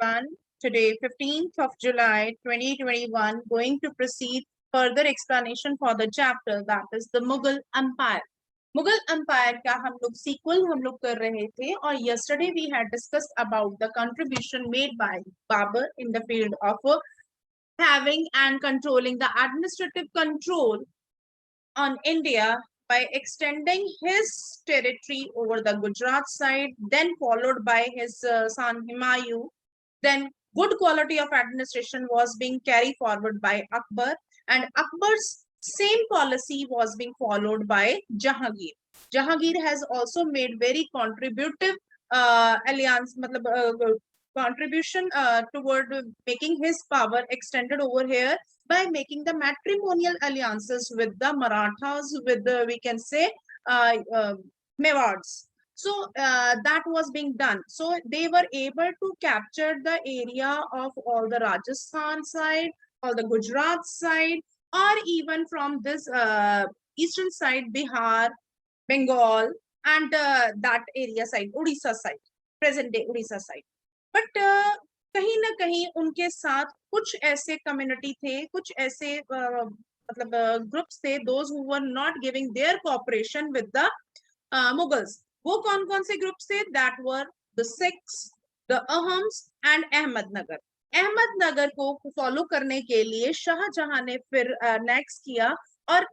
everyone. Today, 15th of July 2021, going to proceed further explanation for the chapter that is the Mughal Empire. Mughal Empire का हम लोग sequel हम लोग कर रहे थे और yesterday we had discussed about the contribution made by Babur in the field of having and controlling the administrative control on India by extending his territory over the Gujarat side, then followed by his son Humayun. Then good quality of administration was being carried forward by Akbar, and Akbar's same policy was being followed by Jahangir. Jahangir has also made very contributive alliance, contribution toward making his power extended over here by making the matrimonial alliances with the Marathas, with the, we can say, Mewads. So that was being done. So they were able to capture the area of all the Rajasthan side, all the Gujarat side, or even from this eastern side, Bihar, Bengal, and that area side, Odisha side, present day Odisha side. But कहीं ना कहीं उनके साथ कुछ ऐसे community थे, कुछ ऐसे मतलब ग्रुप्स थे, those who were not giving their cooperation with the Mughals. वो कौन कौन से ग्रुप्स थे? That were the Sikhs, the Ahams and Ahmednagar. Ahmednagar को फॉलो करने के लिए शाहजहां ने फिर नेक्स्ट किया और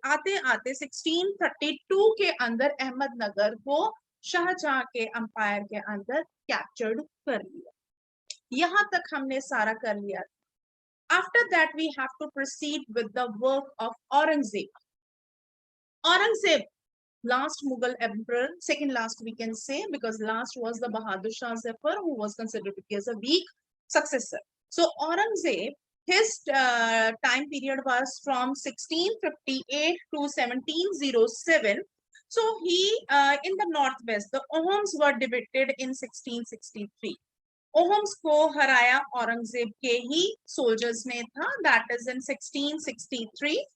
आते आते 1632 के अंदर अहमदनगर को शाहजहां के अंपायर के अंदर कैप्चर्ड कर लिया. यहाँ तक हमने सारा कर लिया. After that we have to proceed with the work of Aurangzeb. Aurangzeb, last Mughal emperor, second last we can say, because last was the Bahadur Shah Zafar, who was considered to be as a weak successor. So Aurangzeb, his time period was from 1658 to 1707. So he in the northwest, the Ahams were defeated in 1663. Ahams को हराया औरंगजेब के ही soldiers ने था, that is in 1663.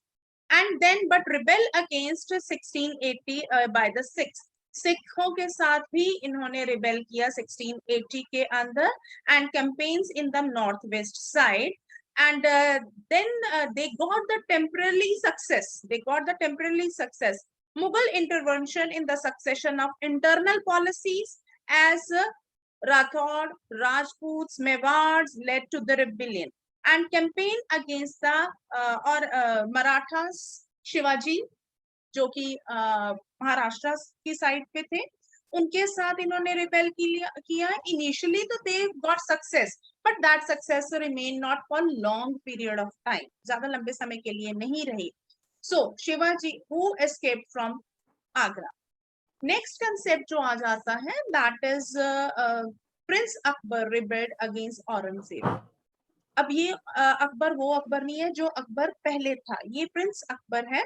And then but rebel against 1680 by the Sikhs. सिखों के साथ भी इन्होंने रिबेल किया 1680 के अंदर, and campaigns in the northwest side, and then they got the temporary success. Mughal intervention in the succession of internal policies as Rathod, Rajputs, Mewads led to the rebellion and campaign against the Marathas. Shivaji जो कि महाराष्ट्र की side पे थे, उनके साथ इन्होंने rebel किया. Initially तो they got success, but that success remain not for long period of time, ज्यादा लंबे समय के लिए नहीं रही. So Shivaji who escaped from Agra. Next concept जो आ जाता है that is prince Akbar rebelled against Aurangzeb. अब ये अकबर वो अकबर नहीं है जो अकबर पहले था, ये प्रिंस अकबर है.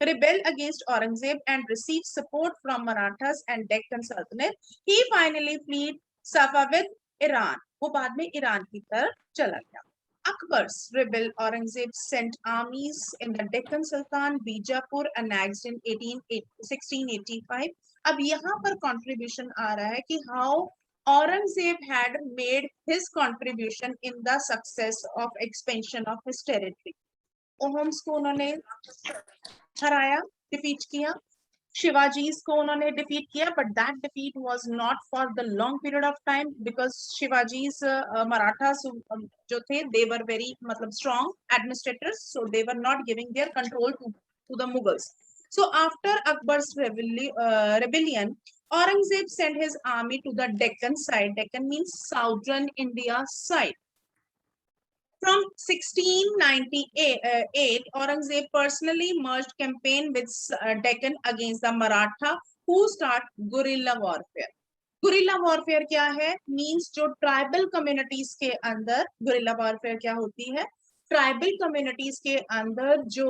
rebelled against Aurangzeb and received support from Marathas and Deccan Sultanate. He finally fled Safavid, Iran. वो बाद में ईरान की तरफ चला गया. Akbar's rebel Aurangzeb sent armies in the Deccan Sultan Bijapur annexed in 1685. अब यहाँ पर contribution आ रहा है कि how Aurangzeb had made his contribution in the success of expansion of his territory. Ahams को उन्होंने हराया, डिफीट किया. शिवाजीज को उन्होंने डिफीट किया, but that defeat was not for the long period of time because Shivaji's Marathas जो थे दे वर वेरी मतलब strong administrators, so they were not giving their control to the Mughals. So after Akbar's rebellion, Aurangzeb sent his army to the Deccan side. Deccan means southern India side. From 1698, Aurangzeb personally merged campaign with Deccan against the Maratha, who start guerrilla warfare. Guerrilla warfare क्या है? Means जो tribal communities के अंदर guerrilla warfare क्या होती है? Tribal communities के अंदर जो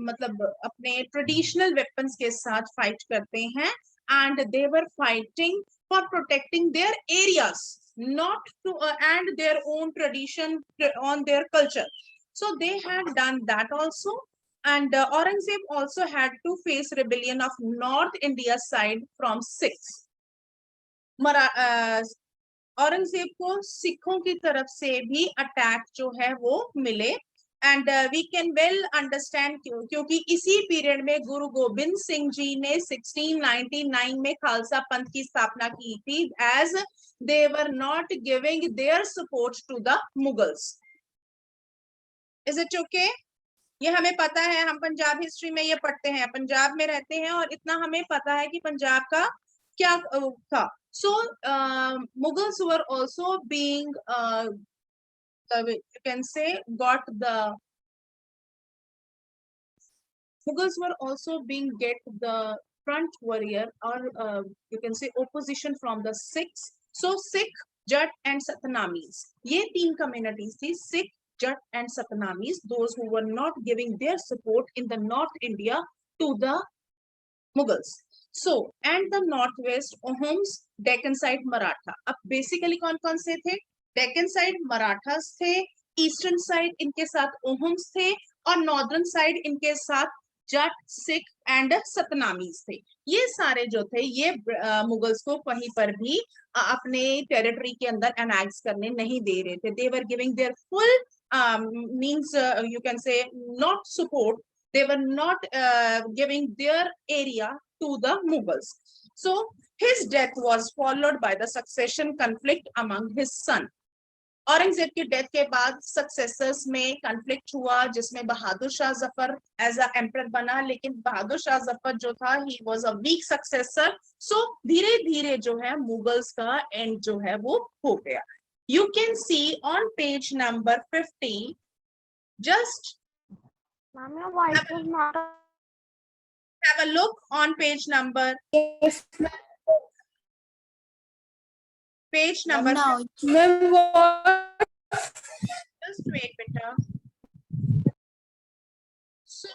मतलब अपने ट्रेडिशनल वेपन्स के साथ फाइट करते हैं, and they were fighting for protecting there areas, not to and their own tradition on their culture. So they had done that also, and Aurangzeb also had to face rebellion of North India side from Sikhs. Aurangzeb को सिखों की तरफ से भी attack जो है वो मिले, and we can well understand क्योंकि इसी पीरियड में गुरु गोबिंद सिंह जी ने 1699 में खालसा पंथ की स्थापना की थी, as they were not giving their support to the Mughals. Is it okay? ये हमें पता है, हम पंजाब हिस्ट्री में ये पढ़ते हैं, पंजाब में रहते हैं और इतना हमें पता है कि पंजाब का क्या था। So Mughals were also being you can say got the Mughals were also being get the front warrior, or you can say opposition from the Sikhs. So Sikh, Jat and Satnamis, ये तीन communities थी, Sikh, Jat and Satnamis, those who were not giving their support in the North India to the Mughals. So and the northwest Oghams, Deccan side Maratha. अब basically कौन-कौन से थे? Deccan side Marathas थे, eastern side इनके साथ Ohm's थे, और northern side इनके साथ जट, सिख एंड सतनामीज थे। ये सारे जो थे ये मुगल्स को कहीं पर भी अपने टेरिटरी के अंदर एनेक्स करने नहीं दे रहे थे। They were giving their full means you can say not support, they were not giving their area to the Mughals. So his death was followed by the succession conflict among his son. Aurangzeb की death के बाद successors में conflict हुआ, जिसमें Bahadur Shah Zafar as a emperor बना, लेकिन बहादुर शाह जफर जो था ही was a weak successor. So धीरे धीरे जो है मुगल्स का एंड जो है वो हो गया। You can see on page number 50, just Ma'am, your voice is not. have a look on page number. Yes, Page number. now. Just wait, beta. So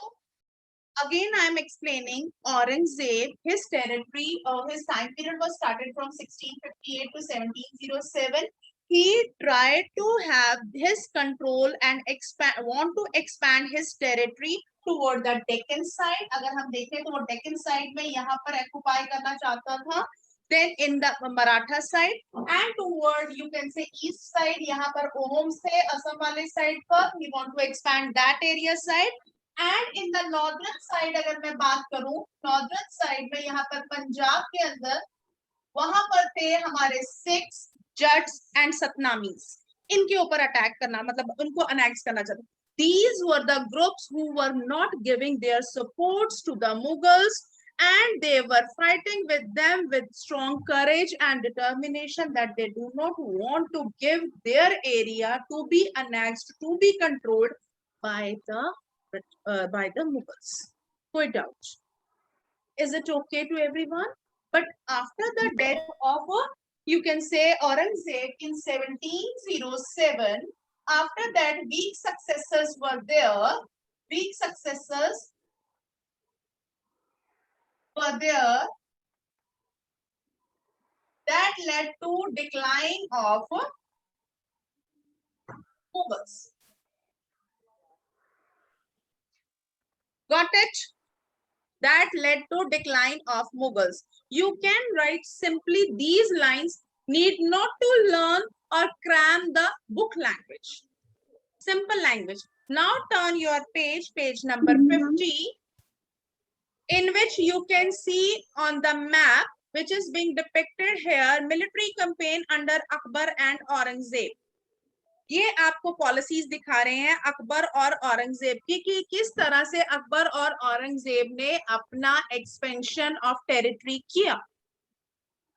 again, I am explaining Aurangzeb. His territory or his time period was started from 1658 to 1707. He tried to have his control and want to expand his territory toward the Deccan side. अगर हम देखें तो वो Deccan side में यहाँ पर occupy करना चाहता था. Then in the Maratha side and toward you can say east side, यहाँ पर Oghams थे, Assam वाले side पर we want to expand that area side. And in the northern side अगर मैं बात करूं, northern side में यहाँ पर पंजाब के अंदर वहां पर थे हमारे सिख्स, जट्स एंड सतनामीज। इनके ऊपर अटैक करना मतलब उनको अनेक्स करना चाहते। These were the groups who were not giving their supports to the Mughals, and they were fighting with them with strong courage and determination that they do not want to give their area to be annexed, to be controlled by the Mughals. No doubt. Is it okay to everyone? But after the death of, you can say, Aurangzeb in 1707, after that weak successors were there. Weak successors were there. That led to decline of Mughals. Got it? That led to decline of Mughals. You can write simply these lines, need not to learn or cram the book language. Simple language. Now turn your page, page number 50, in which you can see on the map, which is being depicted here, military campaign under Akbar and Aurangzeb. ये आपको policies दिखा रहे हैं अकबर और औरंगजेब की, कि किस तरह से अकबर और औरंगजेब ने अपना एक्सपेंशन ऑफ टेरिटरी किया।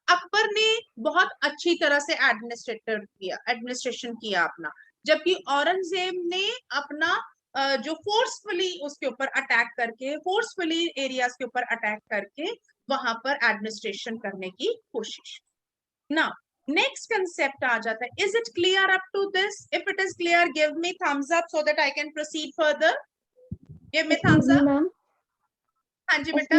अकबर ने बहुत अच्छी तरह से एडमिनिस्ट्रेशन किया अपना, जबकि औरंगजेब ने अपना जो फोर्सफुली उसके ऊपर अटैक करके, फोर्सफुली एरियाज के ऊपर अटैक करके वहां पर एडमिनिस्ट्रेशन करने की कोशिश। नाउ next concept आ जाता है. Is it clear up to this? If it is clear, give me thumbs up so that I can proceed further. Give me thumbs up. हाँ जी बेटा.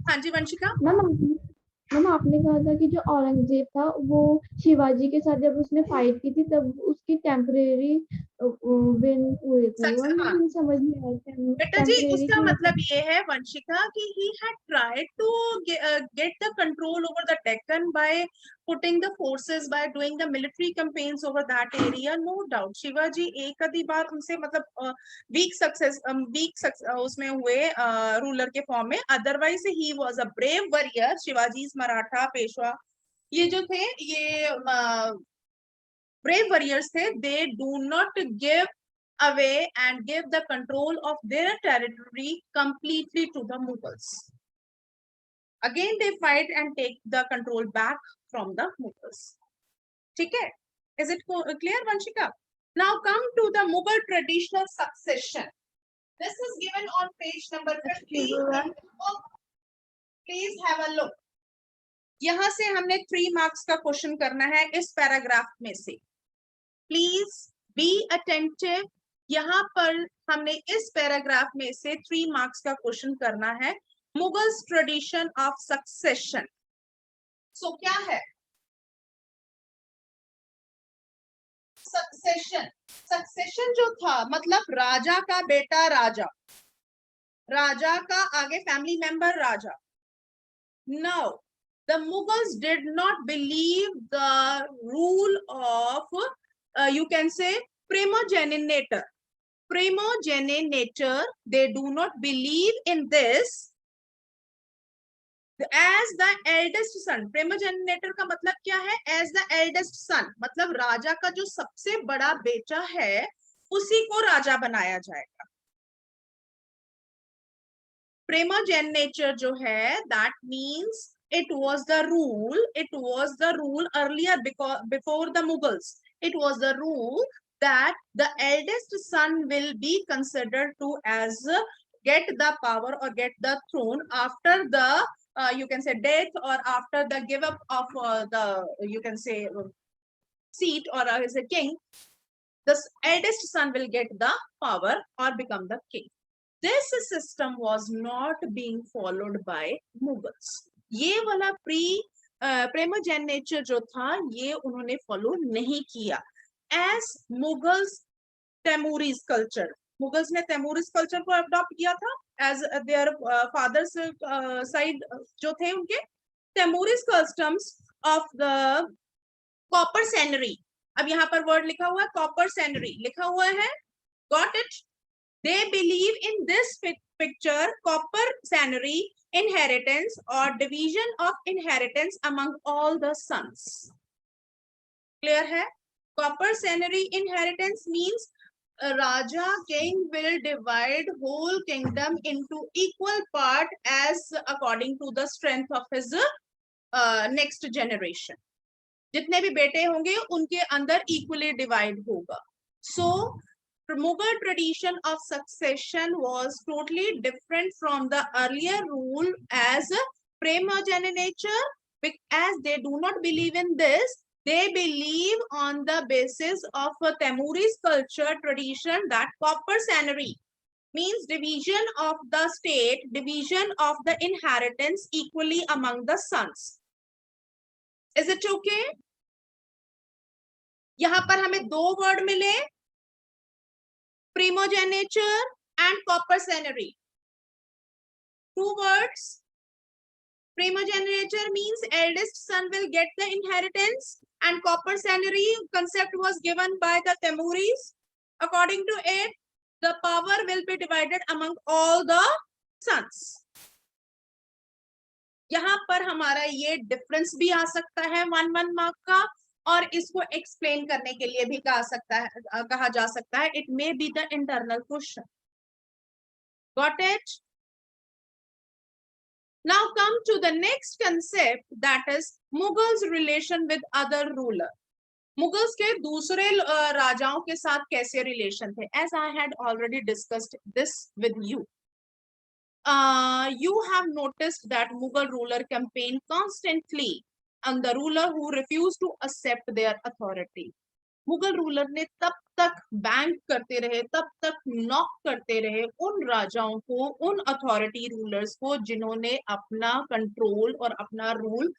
हाँ जी वंशिका. मैम आपने कहा था कि जो औरंगजेब था वो शिवाजी के साथ जब उसने फाइट की थी तब उसकी टेम्परेरी विन हुए थे वो, हाँ मुझे समझ नहीं आया बेटा जी, टेम्परेरी उसका क्यों मतलब ये है वंशिका कि he had tried to get the control over the Deccan by putting the forces, by doing the military campaigns over that area. No doubt Shivaji एक आधी बार उनसे मतलब वीक उसमें हुए रूलर के फॉर्म में, otherwise he was a brave warrior. Shivaji Maratha Peshwa ये जो थे ये brave warriors थे. They do not give away and give the control of their territory completely to the Mughals. Again they fight and take the control back from the Mughals. ठीक है? Is it clear, Vanshika? Now come to the Mughal traditional succession. This is given on page number 50 in the book. Please have a look. यहाँ से हमने 3 marks का question करना है इस paragraph में से. Please be attentive. यहाँ पर हमने इस पैराग्राफ में से 3 मार्क्स का क्वेश्चन करना है. Mughals tradition of succession. So क्या है सक्सेशन? सक्सेशन जो था मतलब राजा का बेटा राजा, राजा का आगे family member Raja. Now the Mughals did not believe the rule of you can say primogeniture. Primogeniture, they do not believe in this as the eldest son. Primogeniture का मतलब क्या है? As the eldest son, मतलब राजा का जो सबसे बड़ा बेटा है उसी को राजा बनाया जाएगा. Primogeniture जो है that means it was the rule earlier before the Mughals. It was the rule that the eldest son will be considered to as get the power or get the throne after the you can say death or after the give up of the you can say seat or as a king. The eldest son will get the power or become the king. This system was not being followed by Mughals. ये वाला primogeniture जो था ये उन्होंने follow नहीं किया. As Mughals Temuri's culture, Mughals ने Temuri's culture को अडॉप्ट किया था as their fathers side जो थे उनके. Temuri's customs of the copper scenery. अब यहाँ पर वर्ड लिखा हुआ है copper scenery लिखा हुआ है. Got it? They believe in this picture copper scenery inheritance or division of inheritance among all the sons. Clear hai? Copper scenery inheritance means Raja king will divide whole kingdom into equal part as according to the strength of his next generation. जितने भी बेटे होंगे उनके अंदर equally divide होगा. So Mughal tradition of succession was totally different from the earlier rule as primogeniture. As they do not believe in this, they believe on the basis of a Temuri's culture tradition that copper scenery means division of the state, division of the inheritance equally among the sons. Is it okay? यहाँ पर हमें 2 word मिले, primogeniture and copper scenery. 2 words. Primogeniture means eldest son will get the inheritance and copper scenery concept was given by the Temuris. According to it, the power will be divided among all the sons. यहाँ पर हमारा ये difference भी आ सकता है 1 mark का और इसको एक्सप्लेन करने के लिए भी कहा जा सकता है. It may be the internal question. Got it? Now come to the next concept that is Mughals relation with other ruler. Mughals के दूसरे राजाओं के साथ कैसे रिलेशन थे? As I had already discussed this with you. You have noticed that Mughal ruler campaigned constantly on the ruler who refused to accept their authority. Mughal ruler ने तब तक बैंक करते रहे, तब तक नॉक करते रहे उन राजाओं को, उन अथॉरिटी रूलर्स को जिन्होंने अपना कंट्रोल और अपना रूल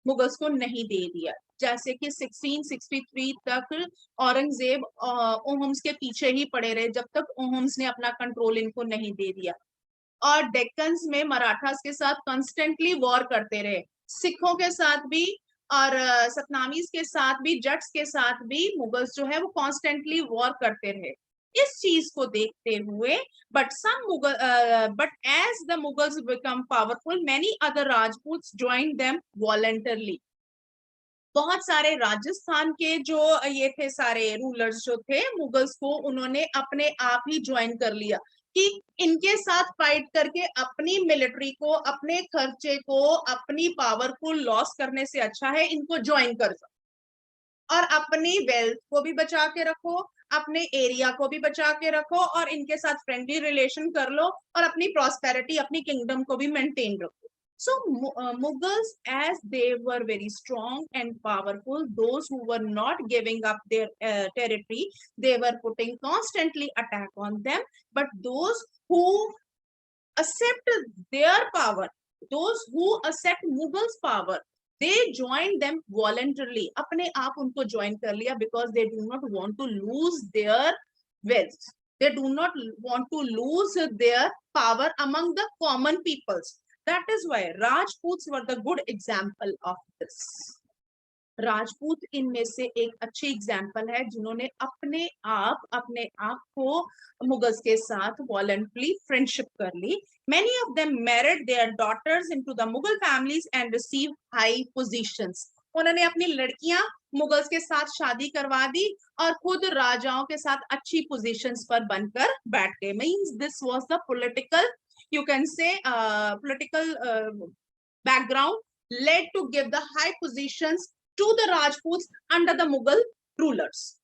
मुगल्स को नहीं दे दिया। जैसे कि 1663 तक औरंगजेब ओहम्स के पीछे ही पड़े रहे जब तक ओहम्स ने अपना कंट्रोल इनको नहीं दे दिया। और डेक्कन में मराठास के साथ कॉन्स्टेंटली वॉर करते रहे, सिखों के साथ भी और सतनामीज के साथ भी, जट्स के साथ भी मुगल्स जो है वो कॉन्स्टेंटली वॉर करते रहे। इस चीज को देखते हुए but as the Mughals become powerful many other Rajputs joined them voluntarily. बहुत सारे राजस्थान के जो ये थे सारे रूलर्स जो थे मुगल्स को, उन्होंने अपने आप ही ज्वाइन कर लिया कि इनके साथ फाइट करके अपनी मिलिट्री को, अपने खर्चे को, अपनी पावर को लॉस करने से अच्छा है इनको ज्वाइन कर दो और अपनी वेल्थ को भी बचा के रखो, अपने एरिया को भी बचा के रखो और इनके साथ फ्रेंडली रिलेशन कर लो और अपनी प्रॉस्पेरिटी, अपनी किंगडम को भी मेंटेन रखो। So Mughals, as they were very strong and powerful, those who were not giving up their territory, they were putting constantly attack on them. But those who accept their power, those who accept Mughals' power, they joined them voluntarily. अपने आप उनको join कर लिया because they do not want to lose their wealth. They do not want to lose their power among the common peoples. That is why Rajputs were the good example of this. Rajput इनमें से एक अच्छी example है जिन्होंने अपने आप को Mughals के साथ वॉलंटरी फ्रेंडशिप कर ली. Many of them married their daughters into the Mughal families and received high positions. उन्होंने अपनी लड़कियां मुगल्स के साथ शादी करवा दी और खुद राजाओं के साथ अच्छी पोजीशंस पर बनकर बैठ गए. Means this was the political, you can say political background led to give the high positions to the Rajputs under the Mughal rulers.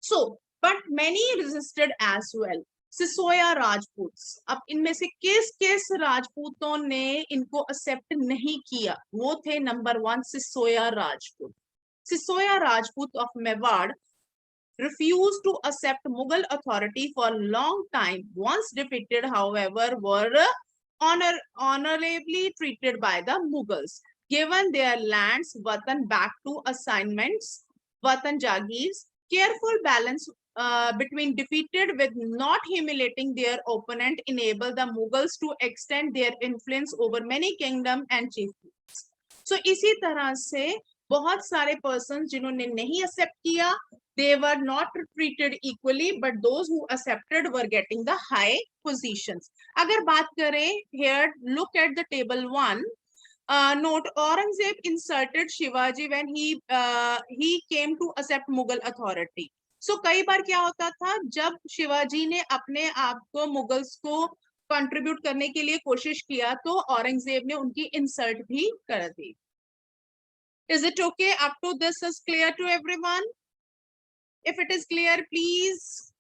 So, but many resisted as well. सिसोया राजपूत्स, अब इनमें से किस राजपूतों ने इनको एक्सेप्ट नहीं किया? वो थे number 1 Sisodia Rajput. Sisodia Rajput of Mewar refused to accept Mughal authority for a long time. Once defeated, however, were honorably treated by the Mughals. Given their lands, Watan back to assignments, Watan Jagirs, careful balance between defeated with not humiliating their opponent enable the Mughals to extend their influence over many kingdom and chieftains. So इसी तरह से बहुत सारे persons जिन्होंने नहीं accept किया, they were not treated equally, but those who accepted were getting the high positions. अगर बात करें here, look at the table 1. Note Aurangzeb insulted Shivaji when he came to accept Mughal authority. So कई बार क्या होता था जब शिवाजी ने अपने आप को मुगल्स को कंट्रीब्यूट करने के लिए कोशिश किया तो औरंगजेब ने उनकी इंसल्ट भी कर दी. Is it okay? Up to this is clear to everyone? If it is clear, please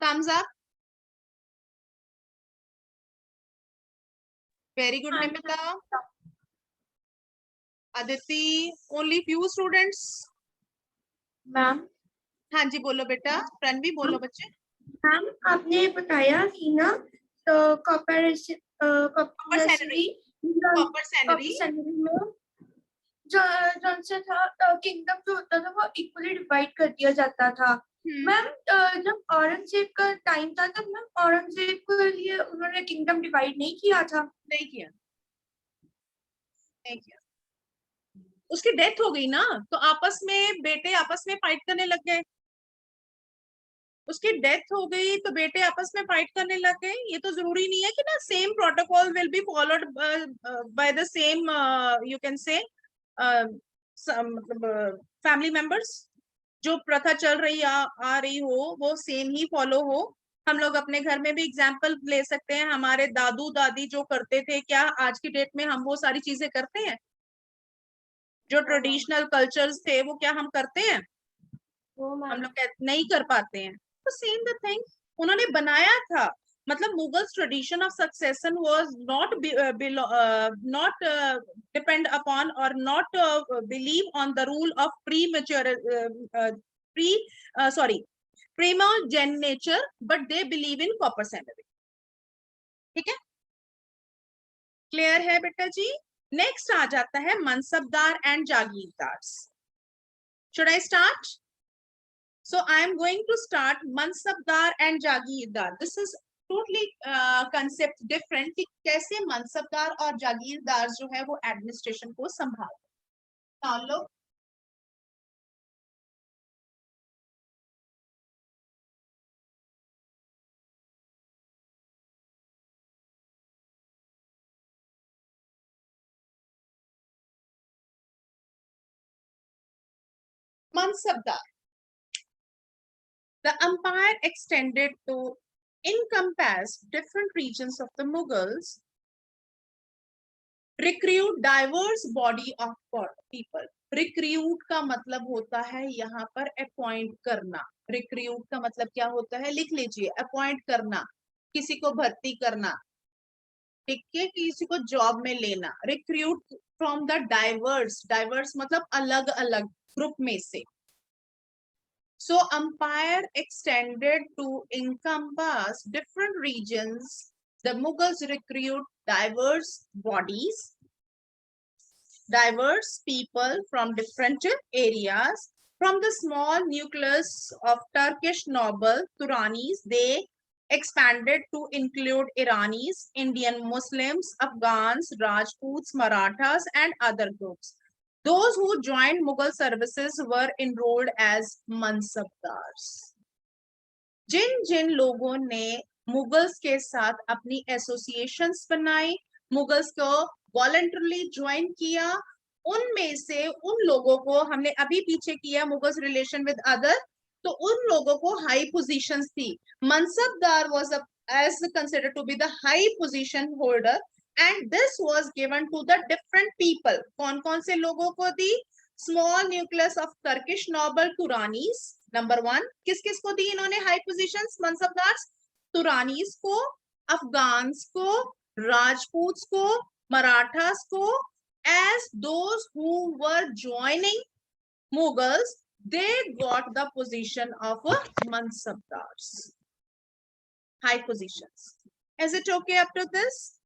thumbs up. Very good, Nimita. Aditi, only few students. Ma'am हाँ जी बोलो बेटा. रणवी बोलो बच्चे. मैम आपने बताया कि ना तो कॉपर सैनरी में जो से था किंगडम जो होता था वो इक्वली डिवाइड कर दिया जाता था. मैम जब औरंगजेब का टाइम था तब मैम औरंगजेब के लिए उन्होंने किंगडम डिवाइड नहीं किया था. नहीं किया. उसकी डेथ हो गई ना तो आपस में बेटे आपस में फाइट करने लग गए. उसकी डेथ हो गई तो बेटे आपस में फाइट करने लग गए. ये तो जरूरी नहीं है कि ना same protocol will be followed by the same you can से मतलब फैमिली मेंबर्स. जो प्रथा चल रही आ रही हो वो सेम ही फॉलो हो. हम लोग अपने घर में भी एग्जाम्पल ले सकते हैं. हमारे दादू दादी जो करते थे, क्या आज की डेट में हम वो सारी चीजें करते हैं? जो ट्रेडिशनल कल्चर्स थे वो क्या हम करते हैं? हम लोग नहीं कर पाते हैं. तो सेम द थिंग उन्होंने बनाया था. मतलब Mughals tradition of succession was not depend upon और not believe on the rule of primogeniture, but they believe in copper salary. ठीक है, क्लियर है बेटा जी? नेक्स्ट आ जाता है mansabdar and jagirdar. Should I start? So I am going to start Mansabdar and Jagirdar. This is totally concept different कि कैसे मनसबदार और जागीरदार जो है वो एडमिनिस्ट्रेशन को संभालते. Now look. Mansabdar. The empire extended to encompass different regions of the Mughals, recruit diverse body of people. Recruit का मतलब होता है यहाँ पर appoint करना. Recruit का मतलब क्या होता है, लिख लीजिए. Appoint करना, किसी को भर्ती करना, ठीक है, किसी को जॉब में लेना. Recruit from the diverse. Diverse मतलब अलग अलग ग्रुप में से. So empire extended to encompass different regions. The Mughals recruit diverse bodies, diverse people from different areas. From the small nucleus of Turkish noble Turanis, they expanded to include Iranis, Indian Muslims, Afghans, Rajputs, Marathas, and other groups. Those who joined Mughal services were enrolled as mansabdars. जिन जिन लोगों ने Mughals के साथ अपनी associations बनाई, Mughals को voluntarily join किया, उनमें से उन लोगों को हमने अभी पीछे किया मुगल्स रिलेशन विद अदर, तो उन लोगों को हाई पोजीशंस थी. Mansabdar was as considered to be the high position holder, and this was given to the different people. कौन कौन से लोगों को दी? Small nucleus of Turkish noble Turanis. Number 1. किस किस को दी इन्होंने हाई पोजीशंस मनसबदार? तुरानीस को, अफगान्स को, राजपूत को, मराठास को. As those who were joining Mughals, they got the position of mansabdars, high positions. Is it okay up to this?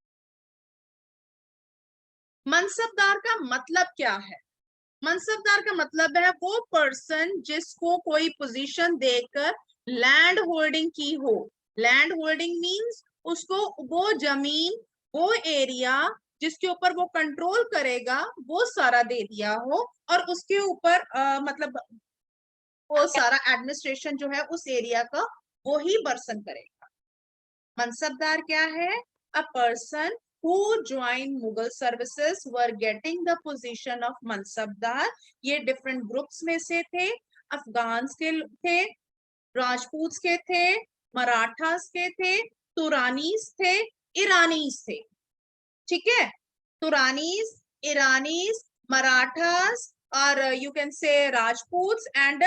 Mansabdar का मतलब क्या है? मनसबदार का मतलब है वो पर्सन जिसको कोई पोजीशन देकर लैंड होल्डिंग की हो. लैंड होल्डिंग मींस उसको वो जमीन, वो एरिया जिसके ऊपर वो कंट्रोल करेगा वो सारा दे दिया हो, और उसके ऊपर मतलब वो सारा एडमिनिस्ट्रेशन जो है उस एरिया का वो ही पर्सन करेगा. मनसबदार क्या है? A person who joined Mughal services were getting the position of mansabdar. ये different groups में से थे. अफगान्स के थे, राजपूत के थे, मराठास के थे, तुरानीस थे, ईरानीस थे. ठीक है, तुरानीस, ईरानीस, मराठास और you can say Rajput and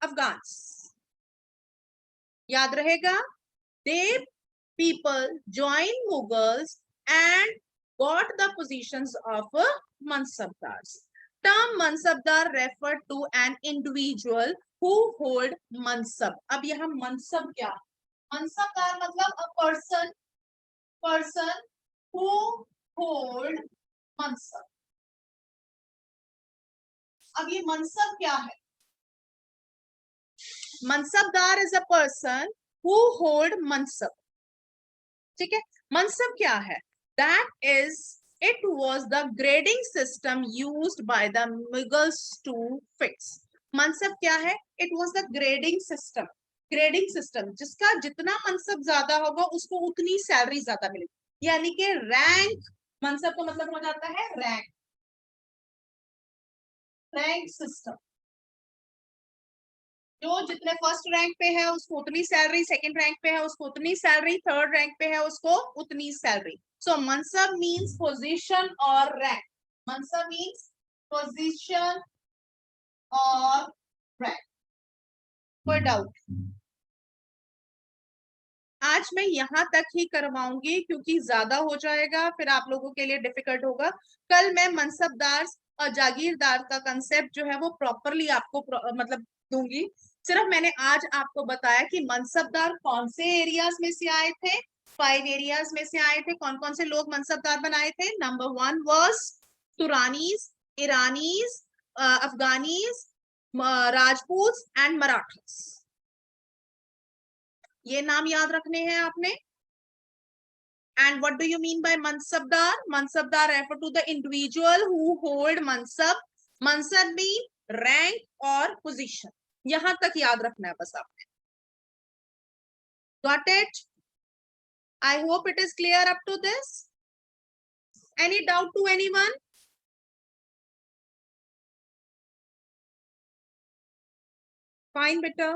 Afghans. याद रहेगा? They people joined Mughals and got the positions of mansabdars. Term mansabdar referred to an individual who hold mansab. अब यहाँ mansab क्या? mansabdar मतलब a person who hold mansab. अब ये mansab क्या है? mansabdar is a person who hold mansab. ठीक है, mansab क्या है? That is, it was the grading system used by the Mughals to fix. मनसब क्या है? It was the grading system. Grading system जिसका जितना मनसब ज्यादा होगा उसको उतनी सैलरी ज्यादा मिलेगी. यानी कि रैंक, मनसब का मतलब हो जाता है रैंक. रैंक सिस्टम, जो जितने फर्स्ट रैंक पे है उसको उतनी सैलरी, सेकंड रैंक पे है उसको उतनी सैलरी, थर्ड रैंक पे है उसको उतनी salary. So mansab means position or rank. Mansab means position or rank. कोई डाउट? आज मैं यहाँ तक ही करवाऊंगी क्योंकि ज्यादा हो जाएगा, फिर आप लोगों के लिए डिफिकल्ट होगा. कल मैं मनसबदार और जागीरदार का कंसेप्ट जो है वो प्रॉपरली आपको मतलब दूंगी. सिर्फ मैंने आज आपको बताया कि मनसबदार कौन से एरियाज में से आए थे. 5 एरियाज में से आए थे. कौन कौन से लोग मनसबदार बनाए थे? Number 1 was Turanis, Iranis, Afghanis, Rajputs and Marathas. ये नाम याद रखने हैं आपने. And what do you mean by mansabdar? Mansabdar refer to the individual who hold mansab. Mansab mean rank or position. यहां तक याद रखना है बस आपने. Got it? I hope it is clear up to this. Any doubt to anyone? Fine, beta.